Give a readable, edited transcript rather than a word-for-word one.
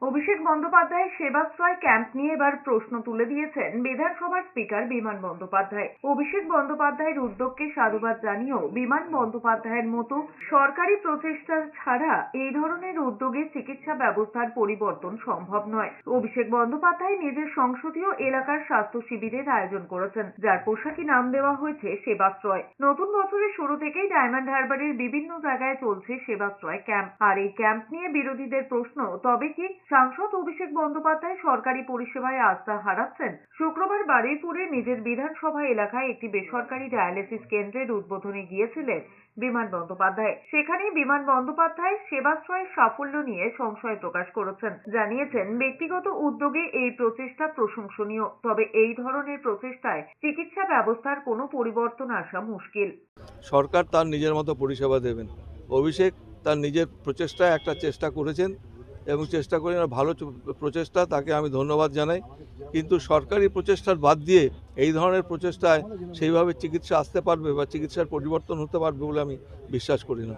অভিষেক বন্দ্যোপাধ্যায়ের সেবাশ্রয় ক্যাম্প নিয়ে এবার প্রশ্ন তুলে দিয়েছেন বিধানসভার স্পিকার বিমান বন্দ্যোপাধ্যায়। অভিষেক বন্দ্যোপাধ্যায়ের উদ্যোগকে সাধুবাদ জানিয়েও বিমান বন্দ্যোপাধ্যায়ের মতো সরকারি প্রচেষ্টা ছাড়া এই ধরনের উদ্যোগে চিকিৎসা ব্যবস্থার পরিবর্তন সম্ভব নয়। অভিষেক বন্দ্যোপাধ্যায় নিজের সংসদীয় এলাকার স্বাস্থ্য শিবিরের আয়োজন করেছেন, যার পোশাকি নাম দেওয়া হয়েছে সেবাশ্রয়। নতুন বছরের শুরু থেকেই ডায়মন্ড হারবারের বিভিন্ন জায়গায় চলছে সেবাশ্রয় ক্যাম্প। আর এই ক্যাম্প নিয়ে বিরোধীদের প্রশ্ন, তবে কি সাংসদ অভিষেক বন্দ্যোপাধ্যায় সরকারি পরিষেবায় আস্থা হারাচ্ছেন? শুক্রবার বারুইপুরে নিজের বিধানসভা এলাকায় একটি বেসরকারি ডায়ালিসিস কেন্দ্রের উদ্বোধনে গিয়েছিলেন বিমান বন্দ্যোপাধ্যায়। সেখানে বিমান বন্দ্যোপাধ্যায় সেবাশ্রয়ের সাফল্য নিয়ে সংশয় প্রকাশ করেছেন। জানিয়েছেন, ব্যক্তিগত উদ্যোগে এই প্রচেষ্টা প্রশংসনীয়, তবে এই ধরনের প্রচেষ্টায় চিকিৎসা ব্যবস্থার কোনো পরিবর্তন আসা মুশকিল। সরকার তার নিজের মতো পরিষেবা দেবেন। অভিষেক তার নিজের প্রচেষ্টায় একটা চেষ্টা করেছেন এবং চেষ্টা করে ভালো প্রচেষ্টা, তাকে আমি ধন্যবাদ জানাই। কিন্তু সরকারি প্রচেষ্টার বাদ দিয়ে এই ধরনের প্রচেষ্টায় সেইভাবে চিকিৎসা আসতে পারবে বা চিকিৎসার পরিবর্তন হতে পারবে বলে আমি বিশ্বাস করি না।